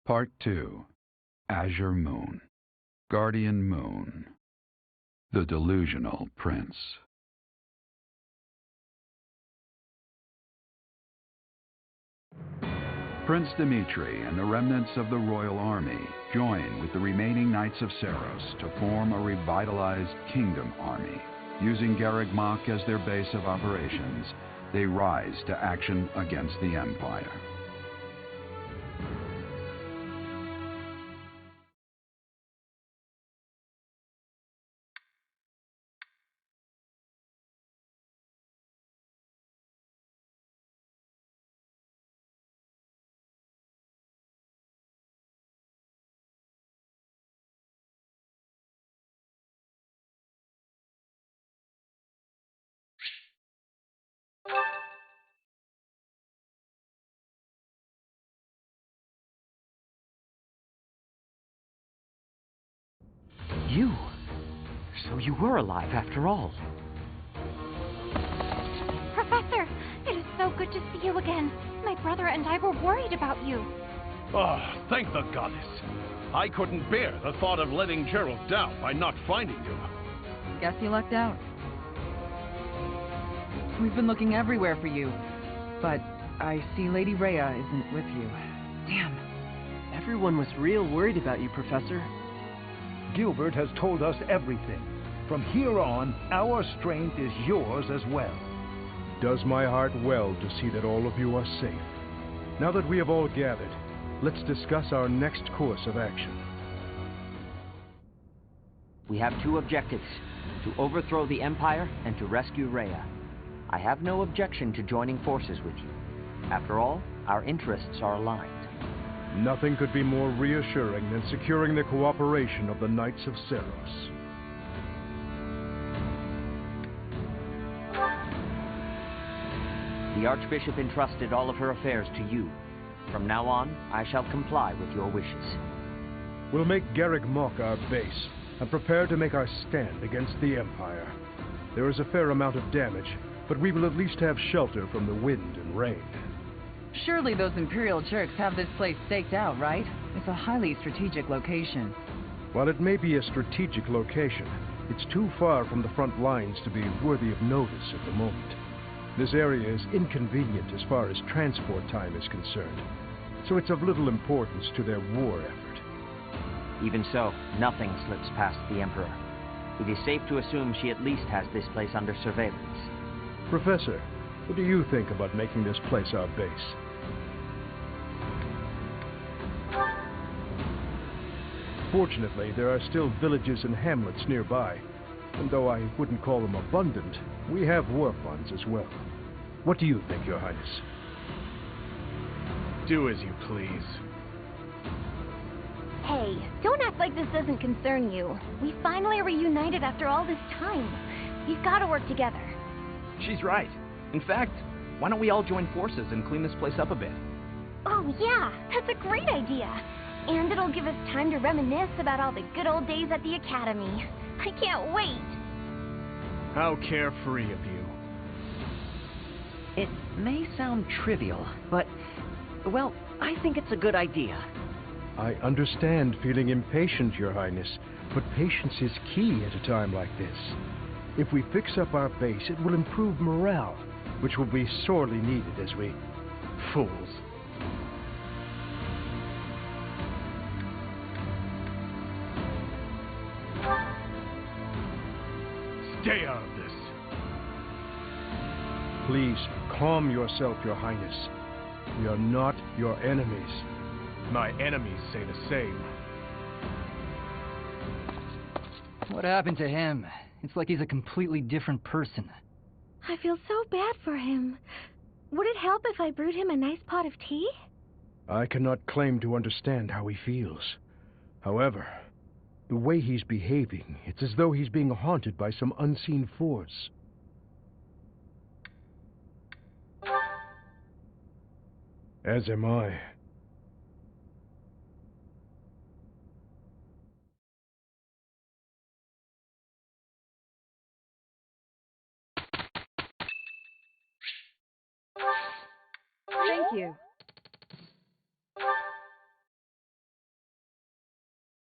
Part 2. Azure Moon. Guardian Moon. The Delusional Prince. Prince Dimitri and the remnants of the royal army join with the remaining Knights of Seiros to form a revitalized kingdom army. Using Garreg Mach as their base of operations, they rise to action against the Empire. You? So you were alive after all. Professor, it is so good to see you again. My brother and I were worried about you. Oh, thank the goddess. I couldn't bear the thought of letting Gerald down by not finding you. Guess you lucked out. We've been looking everywhere for you, but I see Lady Rhea isn't with you. Damn. Everyone was real worried about you, Professor. Gilbert has told us everything. From here on, our strength is yours as well. Does my heart well to see that all of you are safe. Now that we have all gathered, let's discuss our next course of action. We have two objectives: to overthrow the Empire and to rescue Rhea. I have no objection to joining forces with you. After all, our interests are aligned. Nothing could be more reassuring than securing the cooperation of the Knights of Seiros. The Archbishop entrusted all of her affairs to you. From now on, I shall comply with your wishes. We'll make Garreg Mach our base, and prepare to make our stand against the Empire. There is a fair amount of damage, but we will at least have shelter from the wind and rain. Surely those Imperial jerks have this place staked out, right? It's a highly strategic location. While it may be a strategic location, it's too far from the front lines to be worthy of notice at the moment. This area is inconvenient as far as transport time is concerned, so it's of little importance to their war effort. Even so, nothing slips past the Emperor. It is safe to assume she at least has this place under surveillance. Professor, what do you think about making this place our base? Fortunately, there are still villages and hamlets nearby, and though I wouldn't call them abundant, we have war funds as well. What do you think, Your Highness? Do as you please. Hey, don't act like this doesn't concern you. We finally are reunited after all this time. We've got to work together. She's right. In fact, why don't we all join forces and clean this place up a bit? Oh yeah, that's a great idea. And it'll give us time to reminisce about all the good old days at the Academy. I can't wait. How carefree of you. It may sound trivial, but, well, I think it's a good idea. I understand feeling impatient, Your Highness, but patience is key at a time like this. If we fix up our base, it will improve morale, which will be sorely needed as we... Fools. Stay out of this. Please, calm yourself, Your Highness. We are not your enemies. My enemies say the same. What happened to him? It's like he's a completely different person. I feel so bad for him. Would it help if I brewed him a nice pot of tea? I cannot claim to understand how he feels. However, the way he's behaving, it's as though he's being haunted by some unseen force. As am I. Thank you.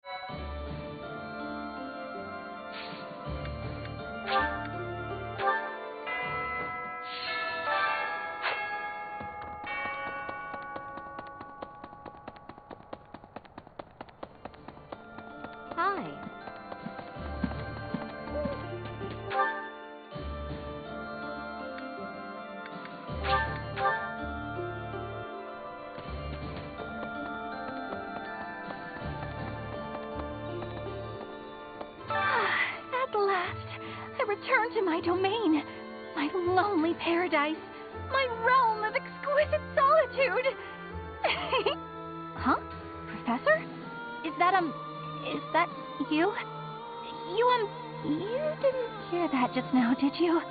Hi. At last, I return to my domain, my lonely paradise, my realm of exquisite solitude. Huh? Professor? Is that you? You didn't hear that just now, did you?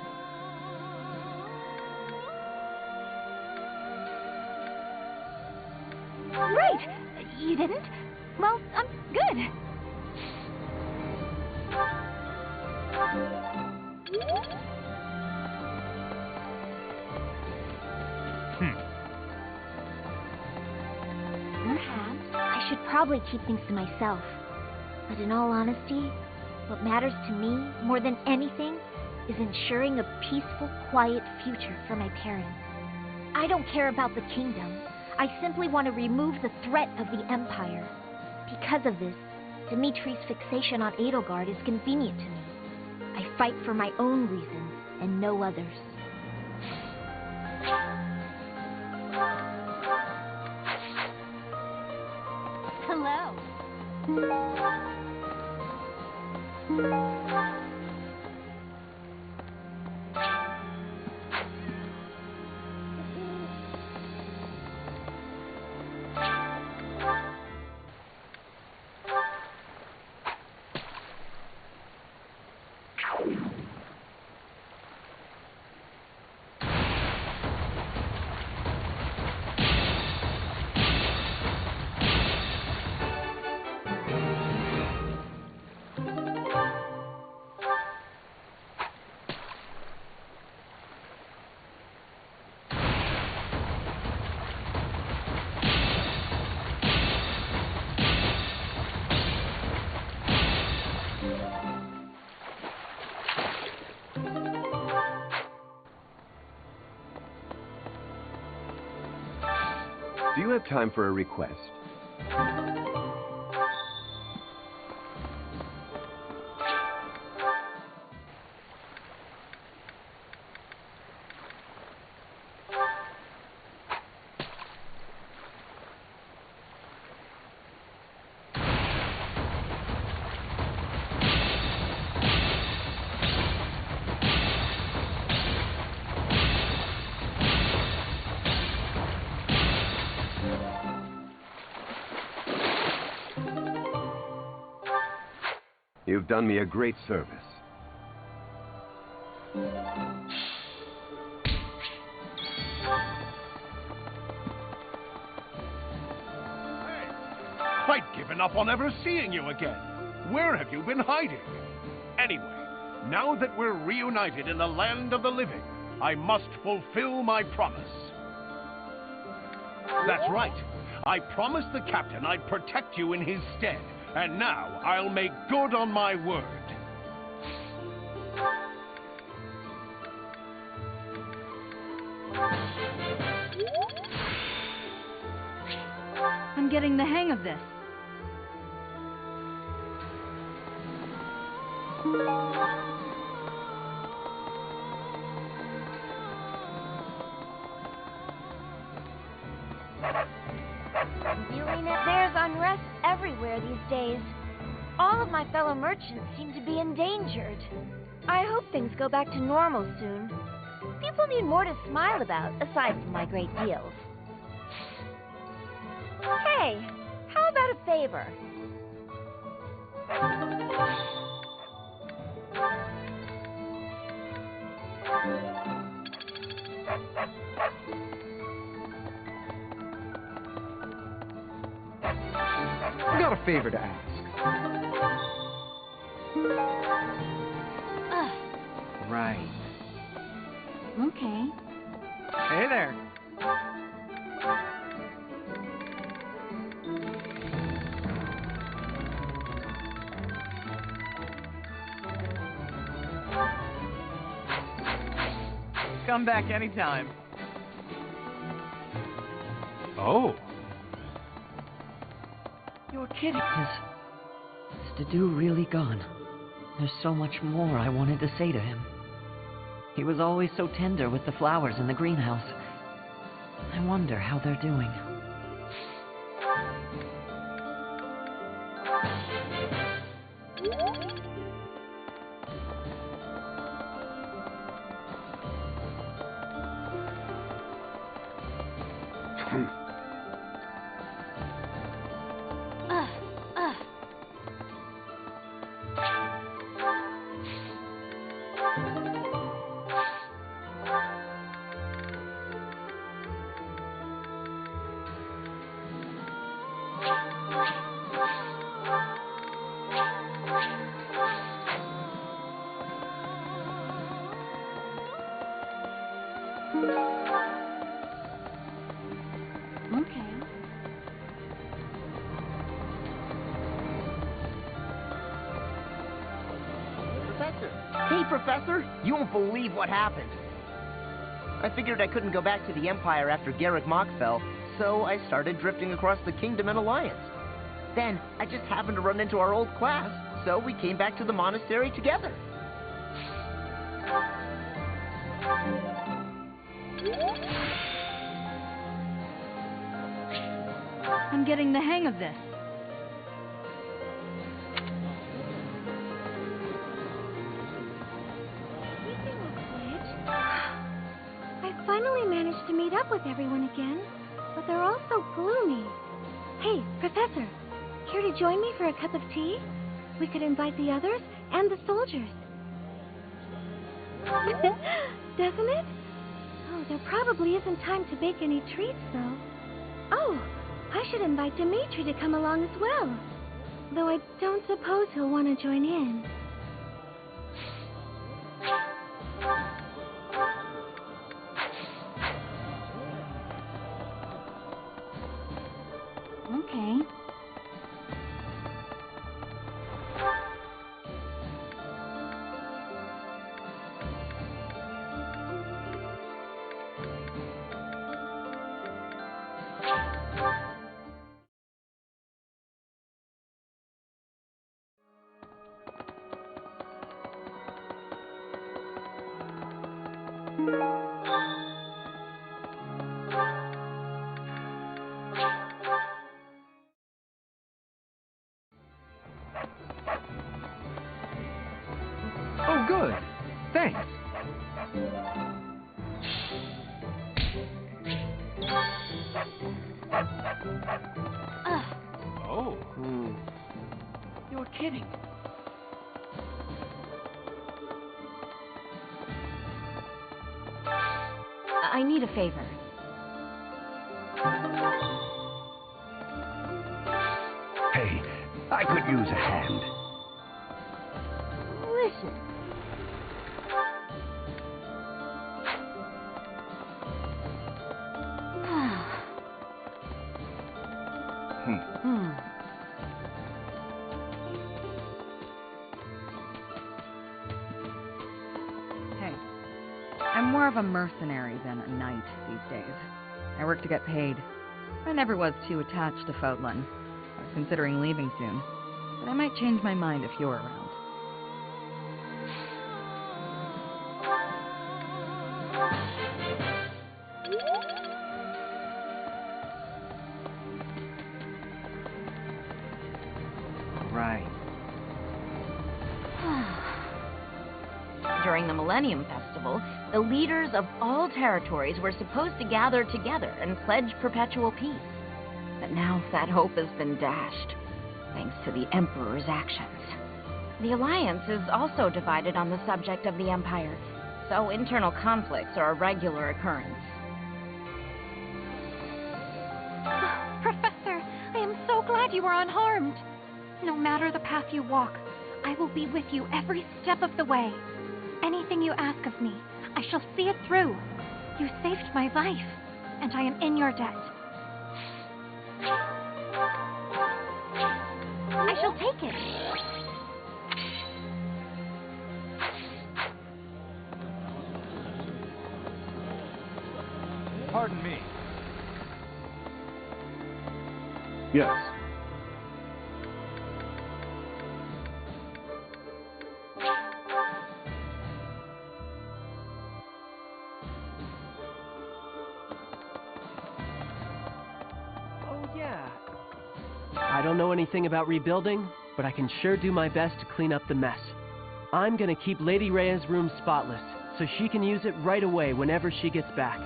Right! You didn't? Well, I'm good. Perhaps I should probably keep things to myself. But in all honesty, what matters to me more than anything is ensuring a peaceful, quiet future for my parents. I don't care about the kingdom. I simply want to remove the threat of the Empire. Because of this, Dimitri's fixation on Edelgard is convenient to me. I fight for my own reasons and no others. Hello. Do you have time for a request? You've done me a great service. I'd given up on ever seeing you again. Where have you been hiding? Anyway, now that we're reunited in the land of the living, I must fulfill my promise. That's right. I promised the captain I'd protect you in his stead, and now I'll make good on my word. I'm getting the hang of this. There's unrest everywhere these days. All of my fellow merchants seem to be endangered. I hope things go back to normal soon. People need more to smile about, aside from my great deals. Hey, how about a favor? I got a favor to ask. Right. Okay. Hey there. Come back anytime. Oh. You're kidding. Is Dedu really gone? There's so much more I wanted to say to him. He was always so tender with the flowers in the greenhouse. I wonder how they're doing. Hey, Professor! You won't believe what happened. I figured I couldn't go back to the Empire after Garreg Mach fell, so I started drifting across the Kingdom and Alliance. Then, I just happened to run into our old class, so we came back to the monastery together. I'm getting the hang of this. I finally managed to meet up with everyone again, but they're all so gloomy. Hey, Professor, care to join me for a cup of tea? We could invite the others and the soldiers. Doesn't it? Oh, there probably isn't time to bake any treats, though. Oh, I should invite Dimitri to come along as well. Though I don't suppose he'll want to join in. Okay. Oh, good. Thanks. Oh. You're kidding. I need a favor. Hey, I could use a hand. Listen. Hey, I'm more of a mercenary than a knight these days. I work to get paid. I never was too attached to Fodlan. I was considering leaving soon, but I might change my mind if you're around. Right. During the Millennium Festival, the leaders of all territories were supposed to gather together and pledge perpetual peace. But now that hope has been dashed, thanks to the Emperor's actions. The Alliance is also divided on the subject of the Empire, so internal conflicts are a regular occurrence. Professor, I am so glad you are unharmed. No matter the path you walk, I will be with you every step of the way. Anything you ask of me, I shall see it through. You saved my life, and I am in your debt. I shall take it. Yes. Oh, yeah. I don't know anything about rebuilding, but I can sure do my best to clean up the mess. I'm gonna keep Lady Rhea's room spotless, so she can use it right away whenever she gets back.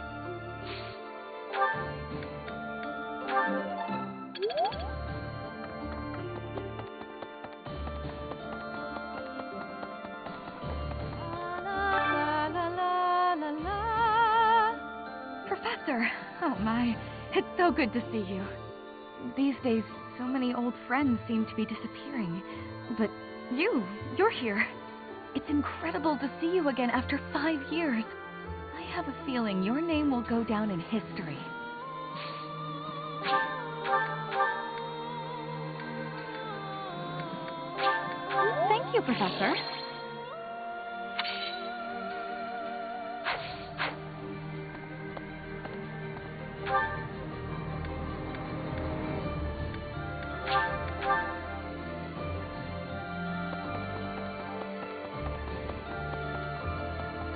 Professor! Oh my, it's so good to see you. These days, so many old friends seem to be disappearing. But you're here. It's incredible to see you again after 5 years. I have a feeling your name will go down in history. Thank you, Professor.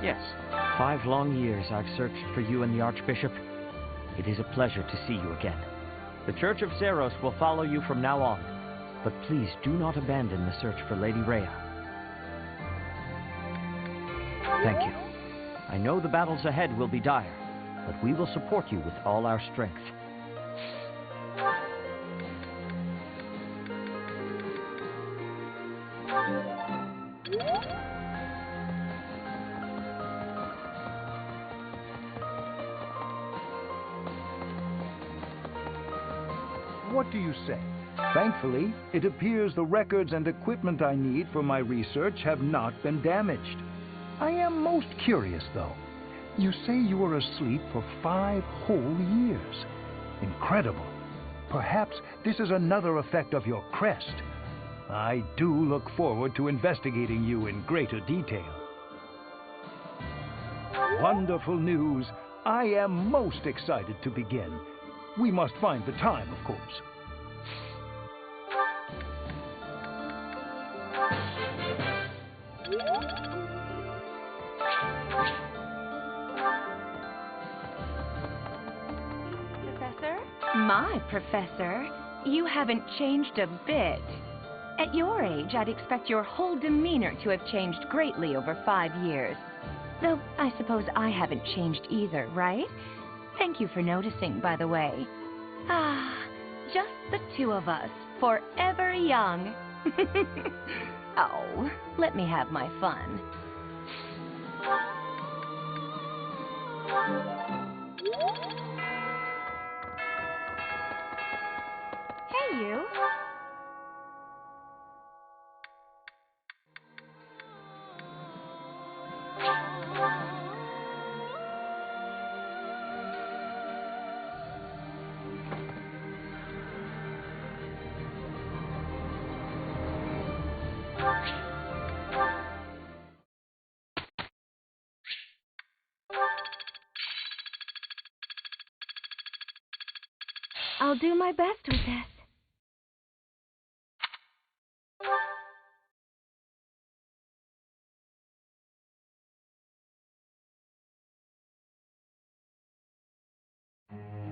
Yes, 5 long years I've searched for you and the Archbishop. It is a pleasure to see you again. The Church of Seiros will follow you from now on, but please do not abandon the search for Lady Rhea. Thank you. I know the battles ahead will be dire, but we will support you with all our strength. What do you say? Thankfully, it appears the records and equipment I need for my research have not been damaged. I am most curious, though. You say you were asleep for 5 whole years. Incredible. Perhaps this is another effect of your crest. I do look forward to investigating you in greater detail. Wonderful news. I am most excited to begin. We must find the time, of course. Professor? My professor, you haven't changed a bit. At your age, I'd expect your whole demeanor to have changed greatly over 5 years. Though, I suppose I haven't changed either, right? Thank you for noticing, by the way. Ah, just the 2 of us, forever young. Oh, let me have my fun. Hey, you. I'll do my best with this.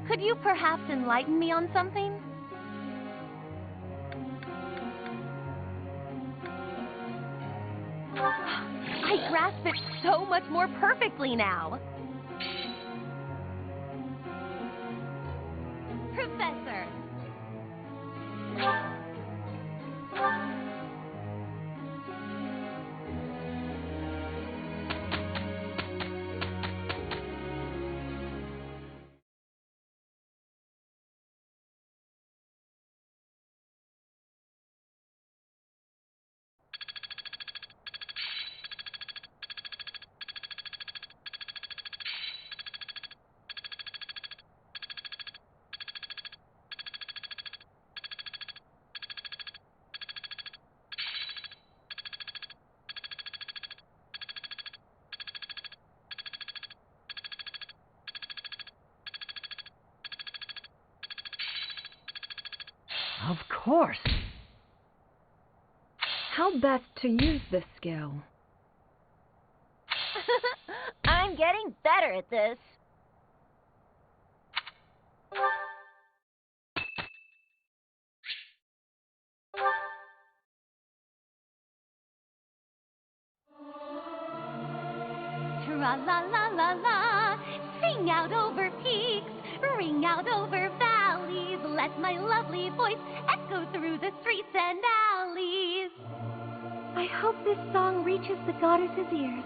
Could you perhaps enlighten me on something? I grasp it so much more perfectly now. Professor! course. How best to use this skill? I'm getting better at this. Tra-la-la-la-la, sing out over peaks, ring out over valleys, let my lovely voice echo through the streets and alleys. I hope this song reaches the goddess's ears.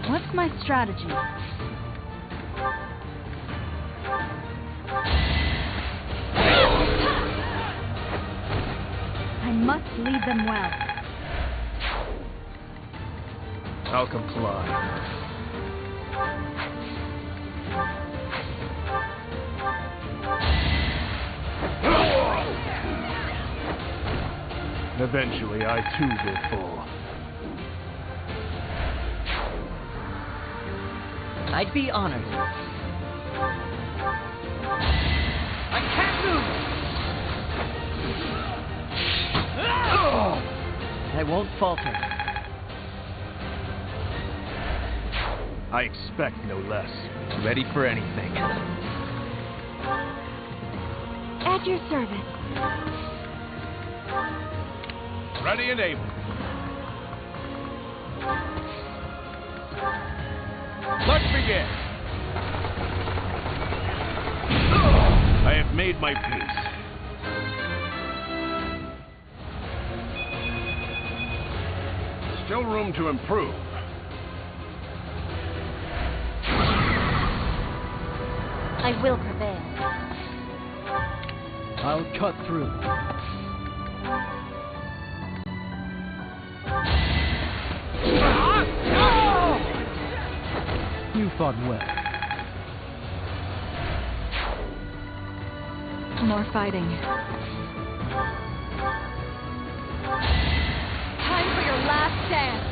What's my strategy? I must lead them well. I'll comply. Eventually, I too will fall. I'd be honored. I can't move! I won't falter. I expect no less. Ready for anything. At your service. Ready and able. Let's begin. I have made my peace. Still room to improve. I will prevail. I'll cut through. You fought well. More fighting. Time for your last dance.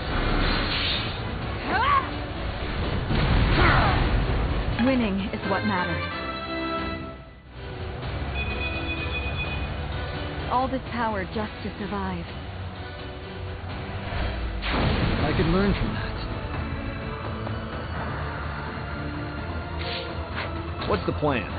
Winning is what matters. All this power just to survive. I could learn from that. What's the plan?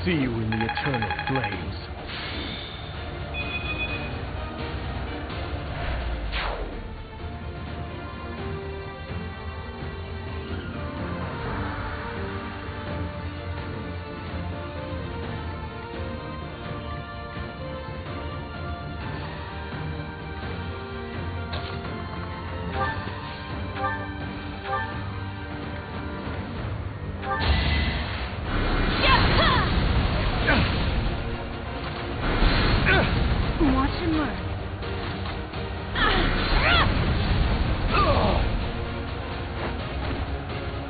See you in the eternal flames.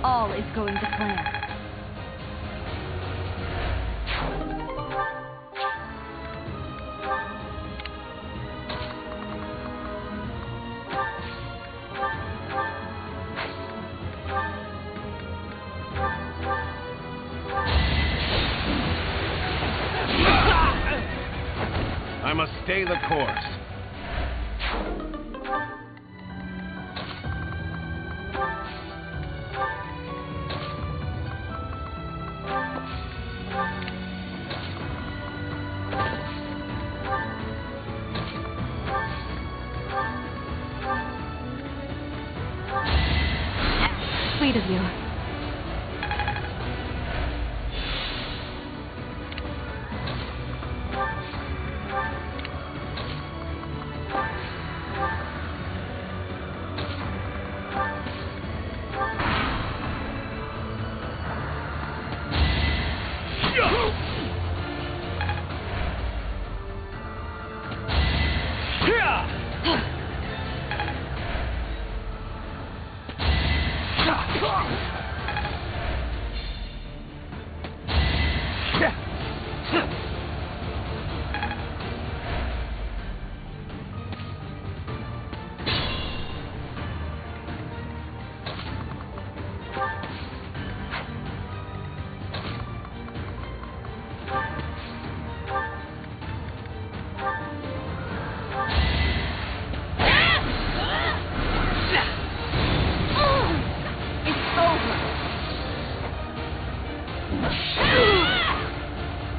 all is going to plan. I must stay the course. Sweet of you.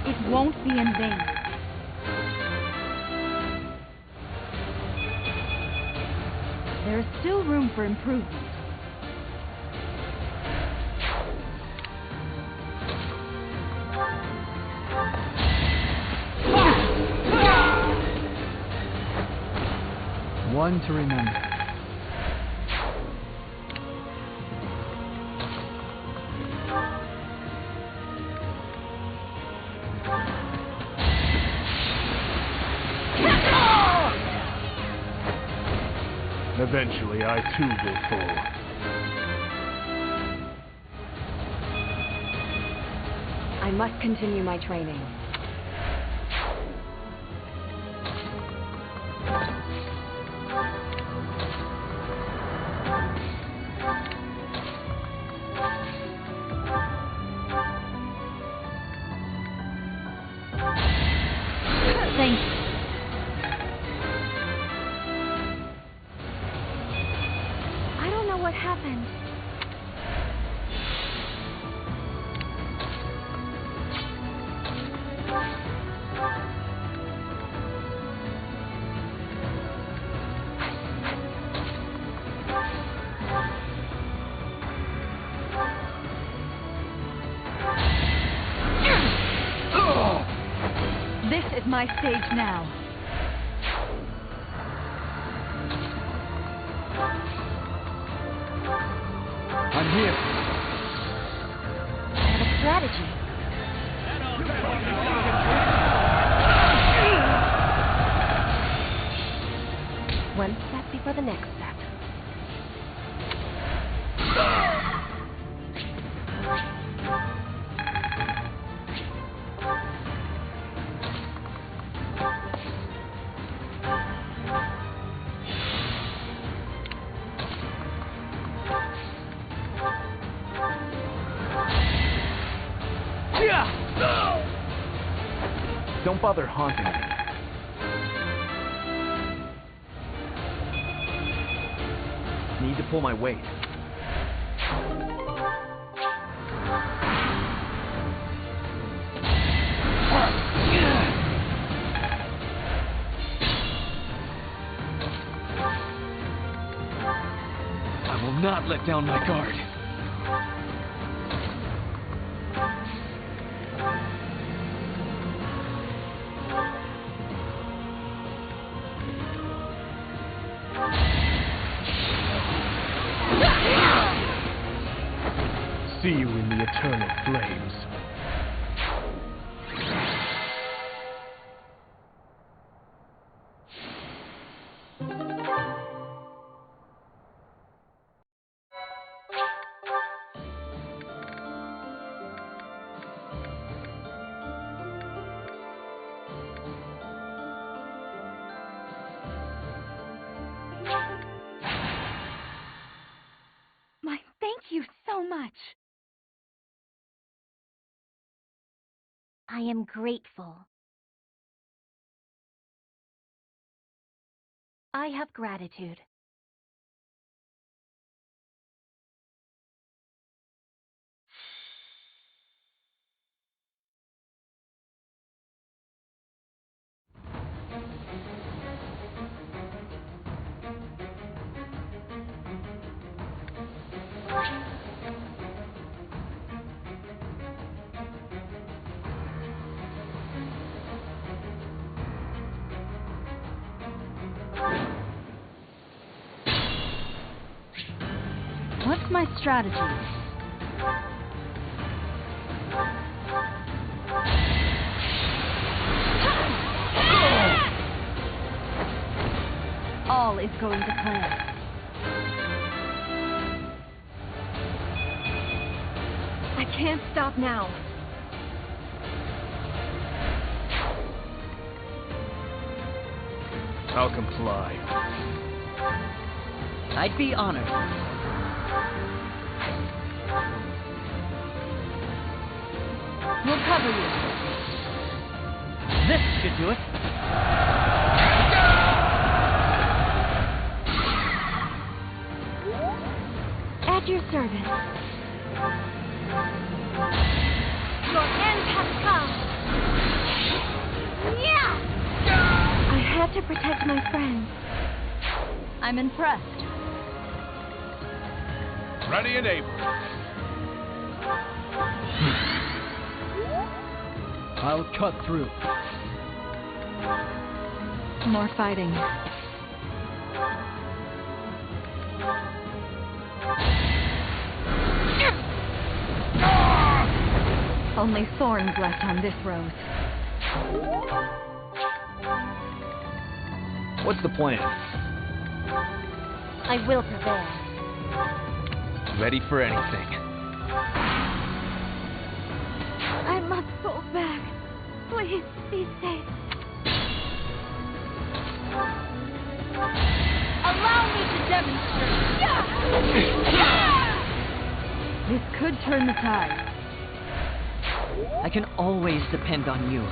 It won't be in vain. There is still room for improvement. One to remember. Eventually, I too will fall. I must continue my training. Thank you. I don't know what happened. This is my stage now. I'm here. I have a strategy. One step before the next step. Don't bother haunting me. Need to pull my weight. I will not let down my guard. See you in the eternal flames. much. I am grateful. I have gratitude. What's my strategy? All is going to plan. I can't stop now. I'll comply. I'd be honored. We'll cover you. This should do it. At your service. Your end has come. Yeah! I had to protect my friends. I'm impressed. Ready and able. I'll cut through. More fighting. Only thorns left on this rose. What's the plan? I will prevail. Ready for anything. I must go back. Please be safe. Allow me to demonstrate. This could turn the tide. I can always depend on you.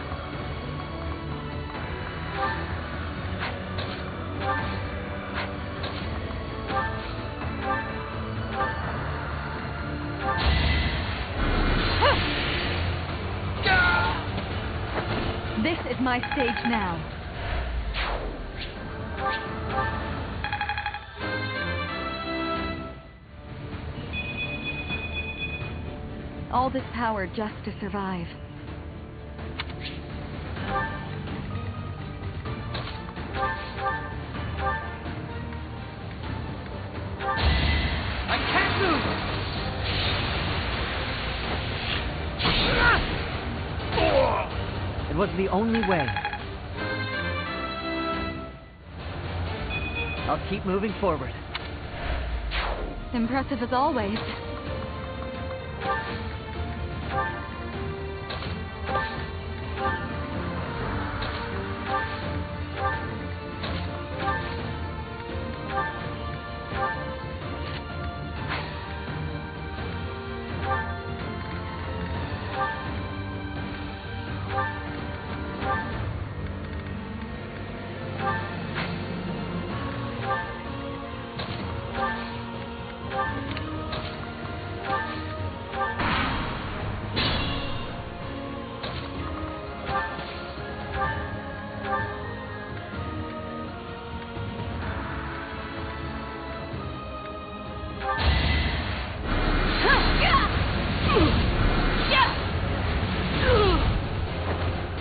This is my stage now. All this power just to survive. I can't move! It was the only way. I'll keep moving forward. Impressive as always.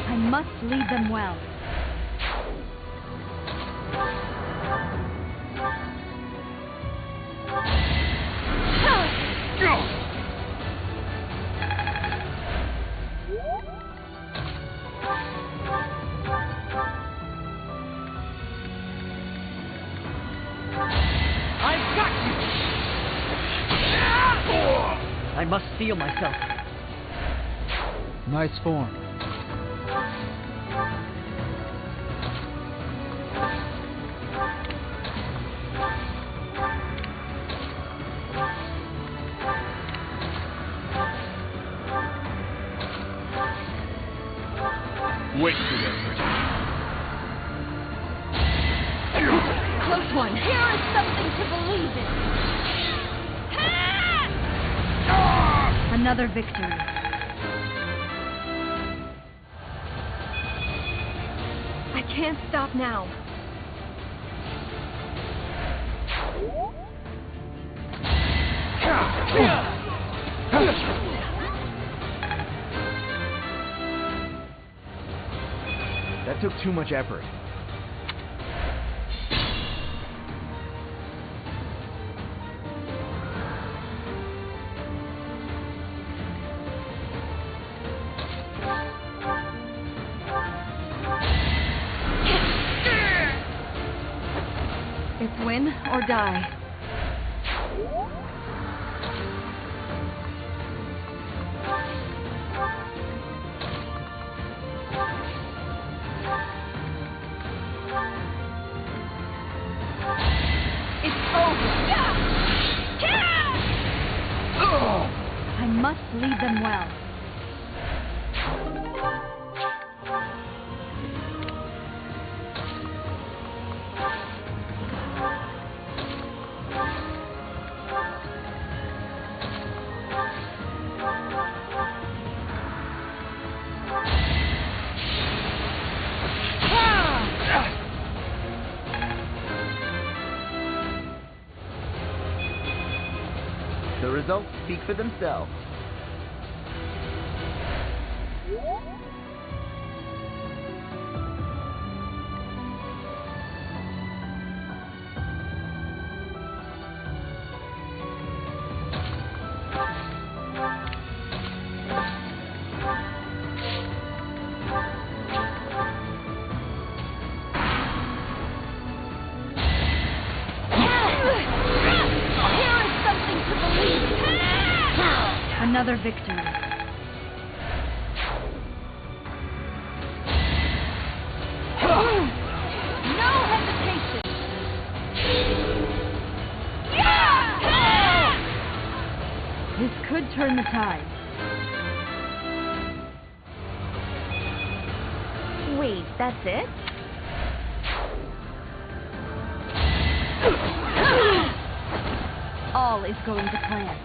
I must lead them well. I've got you! I must steel myself. Nice form. wasted it. Close one. Here is something to believe in. Another victory. I can't stop now. That took too much effort. It's win or die. I must lead them well. The results speak for themselves. Another victory. No hesitation. This could turn the tide. Wait, that's it? All is going to plan.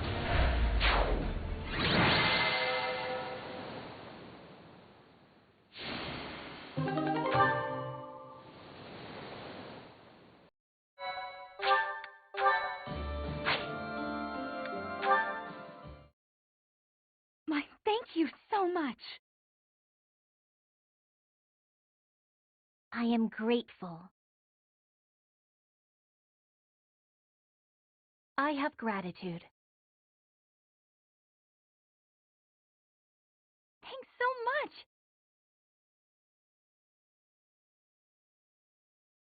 Thank you so much. I am grateful. I have gratitude. Thanks so much.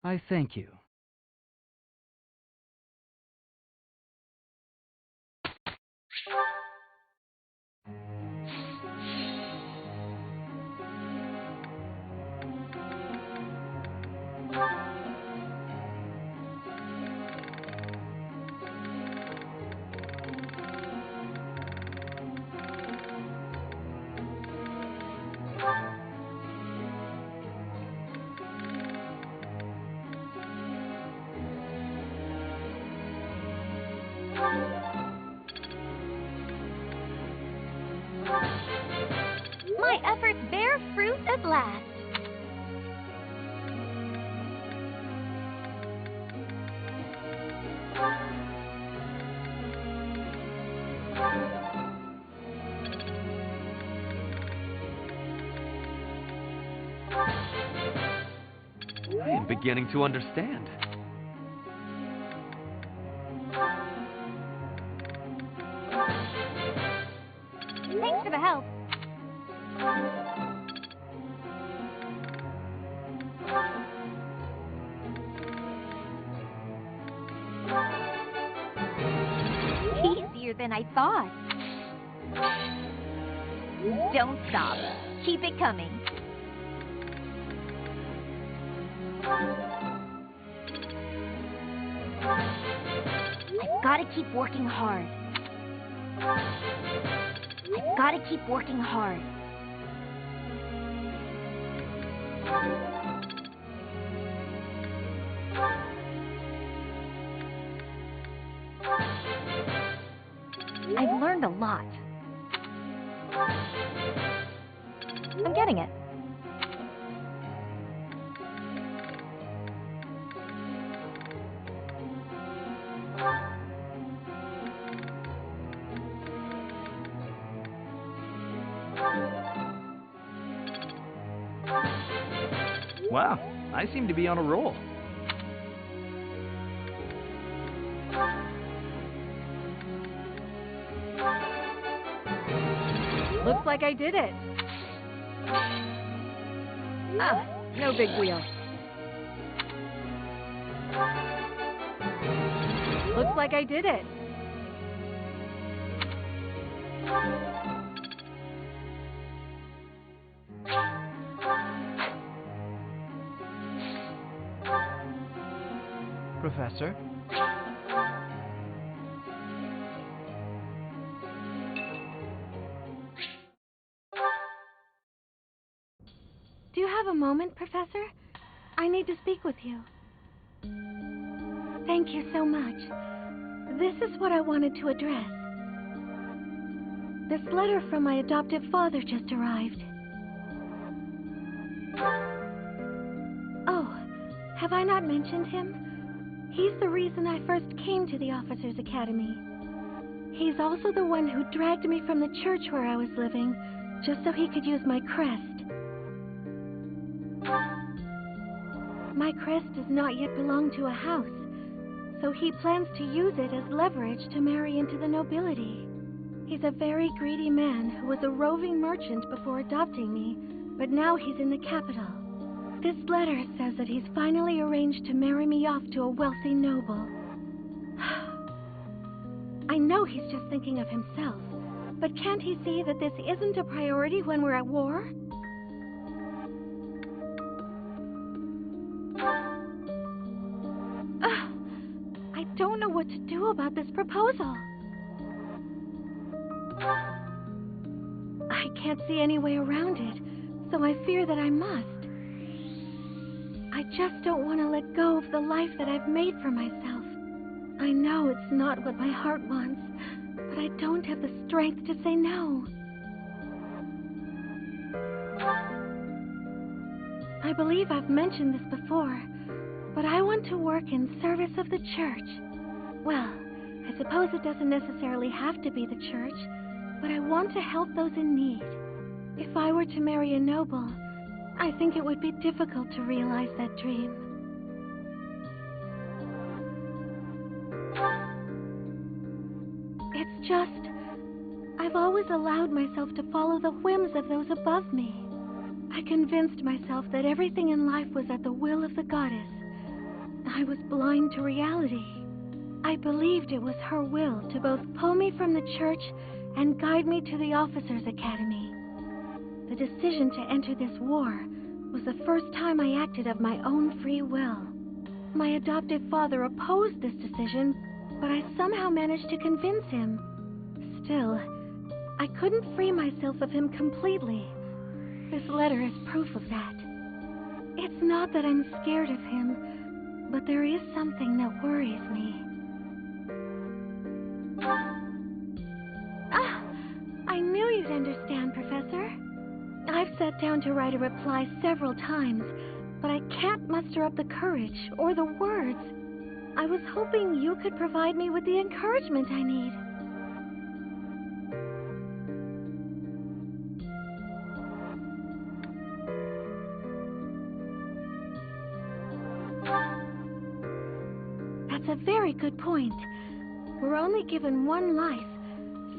I thank you. My efforts bear fruit at last. I am beginning to understand. Thanks for the help. Easier than I thought. Don't stop. Keep it coming. I've got to keep working hard. I've got to keep working hard. I've learned a lot. I'm getting it. Wow, I seem to be on a roll. Looks like I did it. Ah, no big deal. Looks like I did it. Professor? Do you have a moment, Professor? I need to speak with you. Thank you so much. This is what I wanted to address. This letter from my adoptive father just arrived. Oh, have I not mentioned him? He's the reason I first came to the Officers' Academy. He's also the one who dragged me from the church where I was living, just so he could use my crest. My crest does not yet belong to a house, so he plans to use it as leverage to marry into the nobility. He's a very greedy man who was a roving merchant before adopting me, but now he's in the capital. This letter says that he's finally arranged to marry me off to a wealthy noble. I know he's just thinking of himself, but can't he see that this isn't a priority when we're at war? I don't know what to do about this proposal. I can't see any way around it, so I fear that I must. I just don't want to let go of the life that I've made for myself. I know it's not what my heart wants, but I don't have the strength to say no. I believe I've mentioned this before, but I want to work in service of the church. Well, I suppose it doesn't necessarily have to be the church, but I want to help those in need. If I were to marry a noble, I think it would be difficult to realize that dream. It's just, I've always allowed myself to follow the whims of those above me. I convinced myself that everything in life was at the will of the goddess. I was blind to reality. I believed it was her will to both pull me from the church and guide me to the Officers' Academy. The decision to enter this war was the first time I acted of my own free will. My adoptive father opposed this decision, but I somehow managed to convince him. Still, I couldn't free myself of him completely. This letter is proof of that. It's not that I'm scared of him, but there is something that worries me. I knew you'd understand, Professor. I've sat down to write a reply several times, but I can't muster up the courage or the words. I was hoping you could provide me with the encouragement I need. That's a very good point. We're only given one life,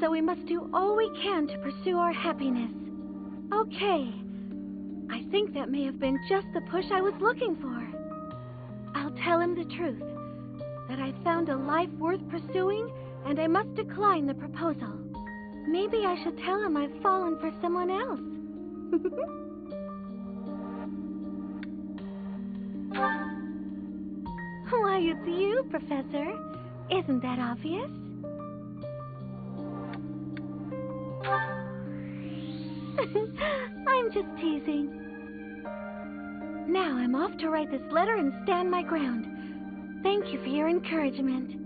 so we must do all we can to pursue our happiness. Okay. I think that may have been just the push I was looking for. I'll tell him the truth. That I found a life worth pursuing, and I must decline the proposal. Maybe I should tell him I've fallen for someone else. Why, it's you, Professor. Isn't that obvious? I'm just teasing. Now I'm off to write this letter and stand my ground. Thank you for your encouragement.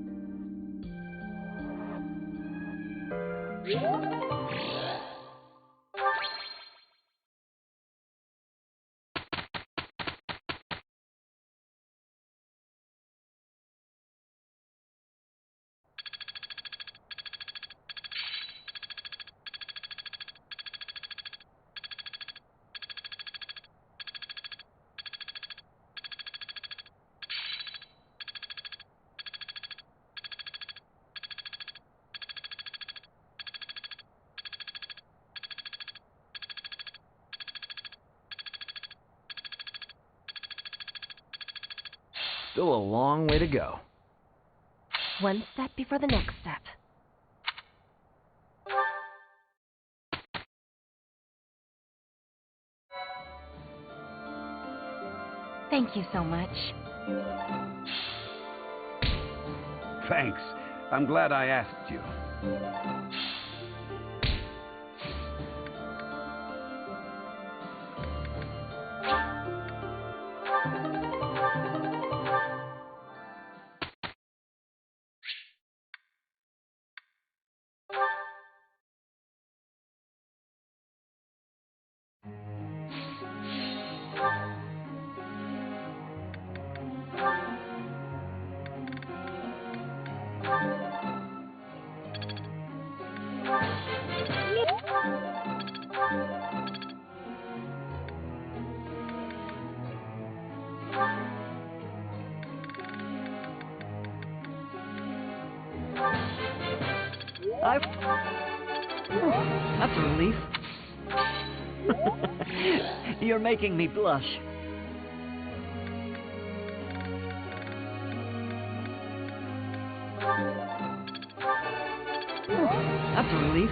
Still a long way to go. One step before the next step. Thank you so much. Thanks. I'm glad I asked you. That's a relief. You're making me blush. That's a relief.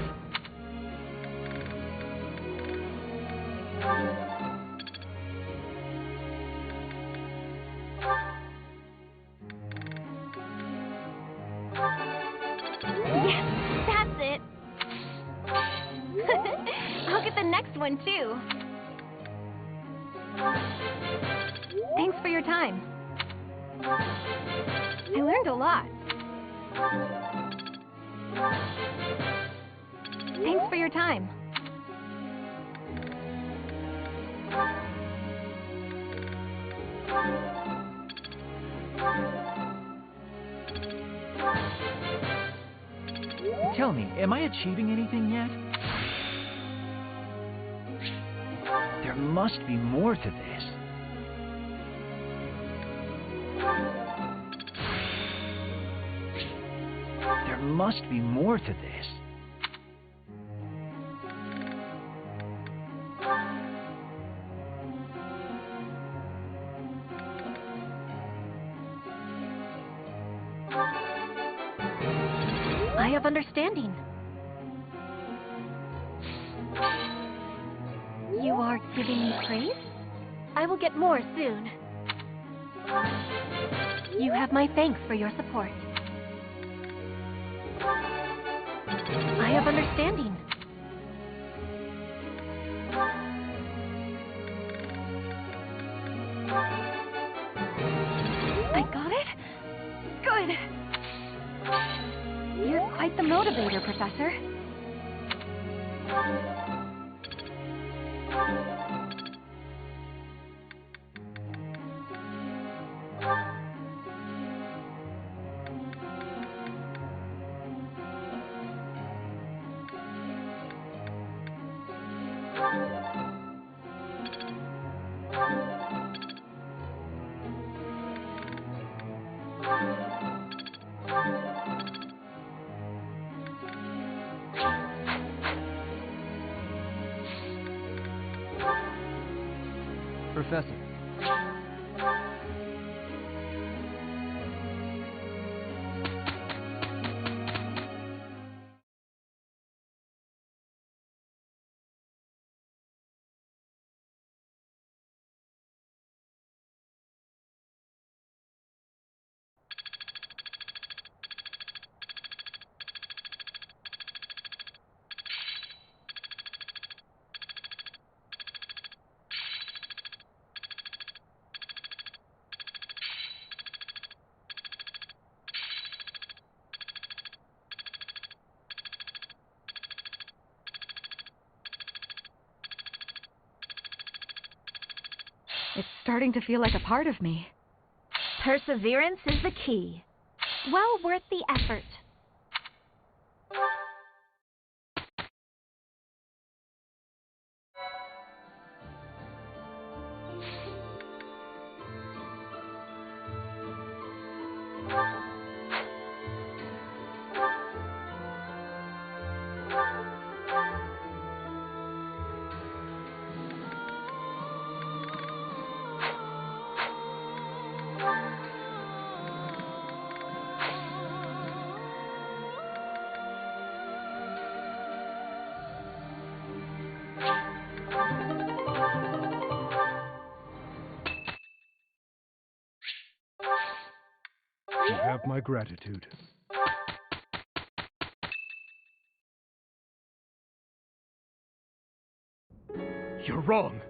Yes, that's it. I'll get the next one, too. Thanks for your time. I learned a lot. Thanks for your time. Tell me, am I achieving anything yet? There must be more to this. There must be more to this. I have understanding. You are giving me praise? I will get more soon. You have my thanks for your support. I have understanding. I got it? Good. You're quite the motivator, Professor. Professor. It's starting to feel like a part of me. Perseverance is the key. Well worth the effort. You have my gratitude. You're wrong.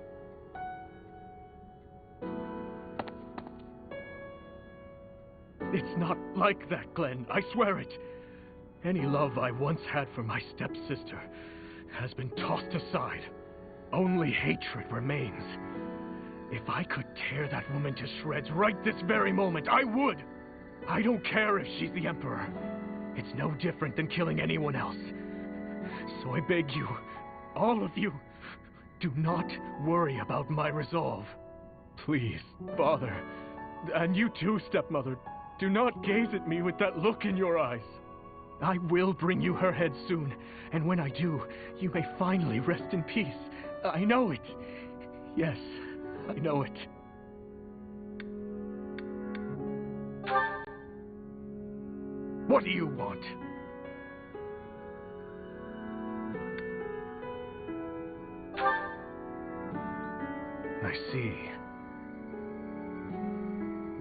It's not like that, Glenn. I swear it. Any love I once had for my stepsister has been tossed aside. Only hatred remains. If I could tear that woman to shreds right this very moment, I would! I don't care if she's the Emperor. It's no different than killing anyone else. So I beg you, all of you, do not worry about my resolve. Please, Father, and you too, Stepmother, do not gaze at me with that look in your eyes. I will bring you her head soon, and when I do, you may finally rest in peace. I know it. Yes, I know it. What do you want? I see.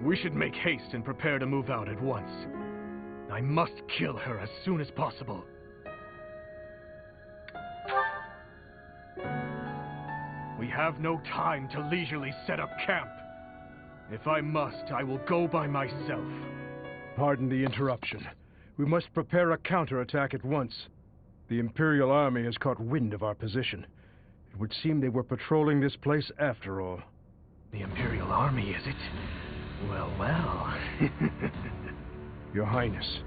We should make haste and prepare to move out at once. I must kill her as soon as possible. We have no time to leisurely set up camp. If I must, I will go by myself. Pardon the interruption. We must prepare a counterattack at once. The Imperial Army has caught wind of our position. It would seem they were patrolling this place after all. The Imperial Army, is it? Well, well. Your Highness,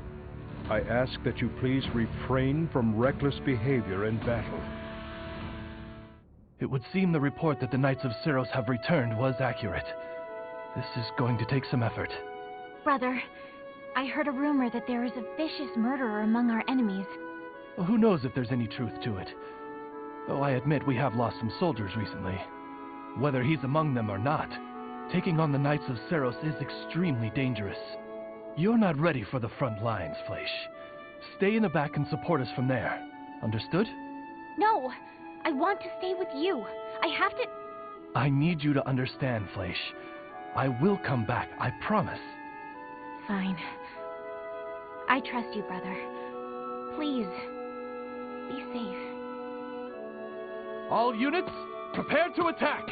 I ask that you please refrain from reckless behavior in battle. It would seem the report that the Knights of Seiros have returned was accurate. This is going to take some effort. Brother, I heard a rumor that there is a vicious murderer among our enemies. Well, who knows if there's any truth to it? Though I admit we have lost some soldiers recently. Whether he's among them or not, taking on the Knights of Seiros is extremely dangerous. You're not ready for the front lines, Flash. Stay in the back and support us from there. Understood? No, I want to stay with you. I have to... I need you to understand, Flash. I will come back, I promise. Fine. I trust you, brother. Please, be safe. All units, prepare to attack!